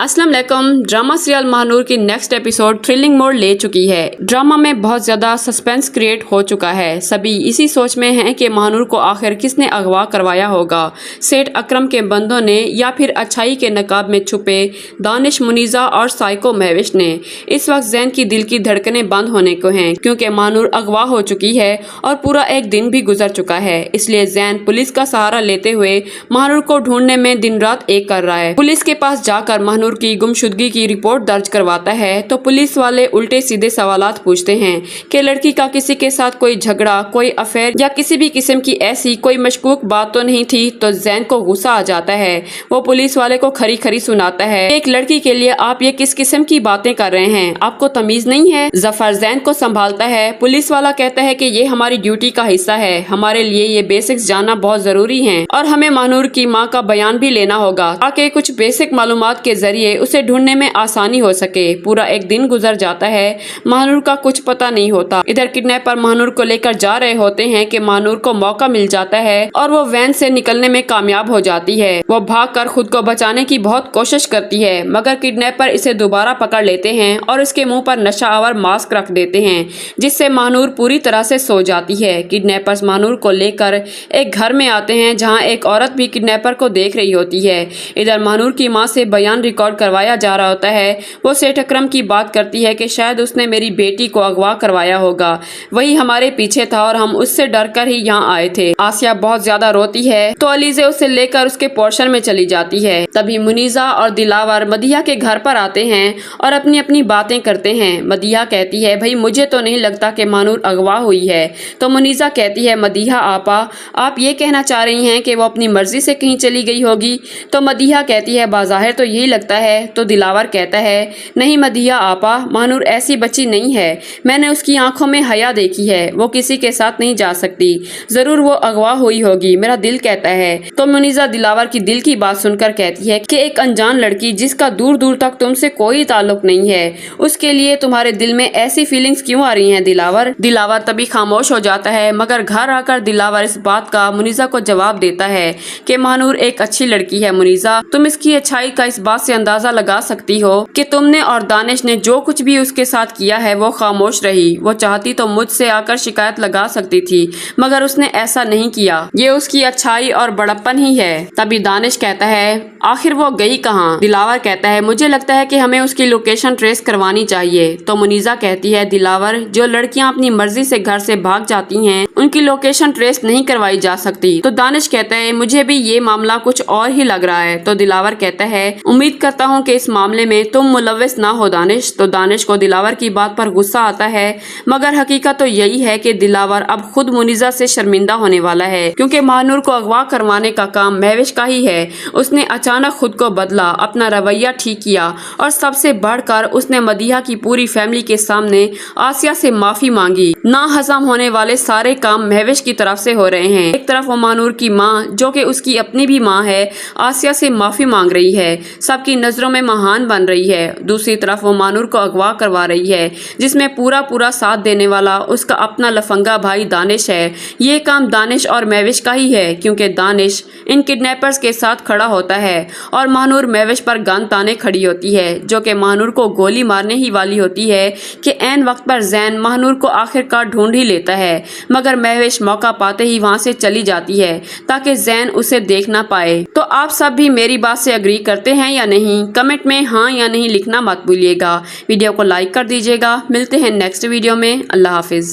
अस्सलाम वालेकुम। Drama serial Mahnoor की नेक्स्ट एपिसोड थ्रिलिंग मोड ले चुकी है। ड्रामा में बहुत ज्यादा सस्पेंस क्रिएट हो चुका है। सभी इसी सोच में हैं कि महानूर को आखिर किसने अगवा करवाया होगा, सेठ अकरम के बंदों ने या फिर अच्छाई के नकाब में छुपे दानिश, मुनीजा और साइको महविश ने। इस वक्त जैन की दिल की धड़कनें बंद होने को हैं क्योंकि महानूर अगवा हो चुकी है और पूरा एक दिन भी गुजर चुका है। इसलिए जैन पुलिस का सहारा लेते हुए महानूर को ढूंढने में दिन रात एक कर रहा है। पुलिस के पास जाकर महानूर की गुमशुदगी की रिपोर्ट दर्ज करवाता है तो पुलिस वाले उल्टे सीधे सवालात पूछते हैं कि लड़की का किसी के साथ कोई झगड़ा, कोई अफेयर या किसी भी किस्म की ऐसी कोई मशकूक बात तो नहीं थी। तो जैन को गुस्सा आ जाता है। वो पुलिस वाले को खरी खरी सुनाता है, एक लड़की के लिए आप ये किस किस्म की बातें कर रहे हैं, आपको तमीज नहीं है। जफर जैन को संभालता है। पुलिस वाला कहता है कि ये हमारी ड्यूटी का हिस्सा है, हमारे लिए ये बेसिक्स जानना बहुत जरूरी है और हमें महानूर की माँ का बयान भी लेना होगा ताकि कुछ बेसिक मालूमात के जरिए उसे ढूंढने में आसानी हो सके। पूरा एक दिन गुजर जाता है, महानूर का कुछ पता नहीं होता। इधर किडनैपर महानूर को लेकर जा रहे होते हैं कि महानूर को मौका मिल जाता है और वो वैन से निकलने में कामयाब हो जाती है। वो भागकर खुद को बचाने की बहुत कोशिश करती है मगर किडनैपर इसे दोबारा पकड़ लेते हैं और इसके मुंह पर नशा आवर मास्क रख देते हैं जिससे महानूर पूरी तरह से सो जाती है। किडनैपर्स महानूर को लेकर एक घर में आते हैं जहाँ एक औरत भी किडनैपर को देख रही होती है। इधर महानूर की माँ से बयान रिकॉर्ड करवाया जा रहा होता है। वो सेठ अकरम की बात करती है कि शायद उसने मेरी बेटी को अगवा करवाया होगा, वही हमारे पीछे था और हम उससे डरकर ही यहाँ आए थे। आसिया बहुत ज्यादा रोती है तो अलीजे उसे लेकर उसके पोर्शन में चली जाती है। तभी मुनीजा और दिलावर मदिया के घर पर आते हैं और अपनी अपनी बातें करते हैं। मदिया कहती है, भाई मुझे तो नहीं लगता कि महानूर अगवा हुई है। तो मुनीजा कहती है, मदिया आपा आप ये कहना चाह रही हैं कि वो अपनी मर्जी से कहीं चली गई होगी। तो मदिया कहती है, बाज़ाहिर तो यही लगता है। तो दिलावर कहता है, नहीं मदिया आपा, महानूर ऐसी बच्ची नहीं है, मैंने उसकी आंखों में हया देखी है, वो किसी के साथ नहीं जा सकती, जरूर वो अगवा हुई होगी, मेरा दिल कहता है। तो मुनीजा दिलावर की दिल की बात सुनकर कहती है कि एक अनजान लड़की जिसका दूर दूर तक तुमसे कोई ताल्लुक नहीं है, उसके लिए तुम्हारे दिल में ऐसी फीलिंग्स क्यों आ रही हैं दिलावर। दिलावर तभी खामोश हो जाता है मगर घर आकर दिलावर इस बात का मुनीजा को जवाब देता है कि महानूर एक अच्छी लड़की है। मुनीजा तुम इसकी अच्छाई का इस बात से अंदाजा लगा सकती हो कि तुमने और दानिश ने जो कुछ भी उसके साथ किया है वो खामोश रही। वो चाहती तो मुझसे आकर शिकायत लगा सकती थी मगर उसने ऐसा नहीं किया, ये उसकी अच्छाई और बड़प्पन ही है। तभी दानिश कहता है, आखिर वो गई कहाँ। दिलावर कहता है, मुझे लगता है कि हमें उसकी लोकेशन ट्रेस करवानी चाहिए। तो मुनीजा कहती है, दिलावर जो लड़कियां अपनी मर्जी से घर से भाग जाती हैं उनकी लोकेशन ट्रेस नहीं करवाई जा सकती। तो दानिश कहता है, मुझे भी ये मामला कुछ और ही लग रहा है। तो दिलावर कहता है, उम्मीद करता हूँ कि इस मामले में तुम मुलव्विस ना हो दानिश। तो दानिश को दिलावर की बात पर गुस्सा आता है मगर हकीकत तो यही है कि दिलावर अब खुद मुनीजा से शर्मिंदा होने वाला है क्योंकि महानूर को अगवा करवाने का काम महविश का ही है। उसने अचानक खुद को बदला, अपना रवैया ठीक किया और सबसे बढ़कर उसने मदिया की पूरी फैमिली के सामने आसिया से माफी मांगी। ना हजम होने वाले सारे काम महविश की तरफ से हो रहे हैं। एक तरफ वो महानूर की माँ जो कि उसकी अपनी भी माँ है आसिया से माफी मांग रही है, सबकी नजरों में महान बन रही है। दूसरी तरफ वो महानूर को अगवा करवा रही है जिसमें पूरा साथ देने वाला उसका अपना लफंगा भाई दानिश है। ये काम दानिश और महविश का ही है क्योंकि दानिश इन किडनैपर्स के साथ खड़ा होता है और महानूर महविश पर गन ताने खड़ी होती है जो कि महानूर को गोली मारने ही वाली होती है कि ऐन वक्त पर जैन महानूर को आखिरकार ढूंढ ही लेता है मगर महविश मौका पाते ही वहां से चली जाती है ताकि जैन उसे देख ना पाए। तो आप सब भी मेरी बात से अग्री करते हैं या नहीं, कमेंट में हाँ या नहीं लिखना मत भूलिएगा। वीडियो को लाइक कर दीजिएगा। मिलते हैं नेक्स्ट वीडियो में। अल्लाह हाफिज।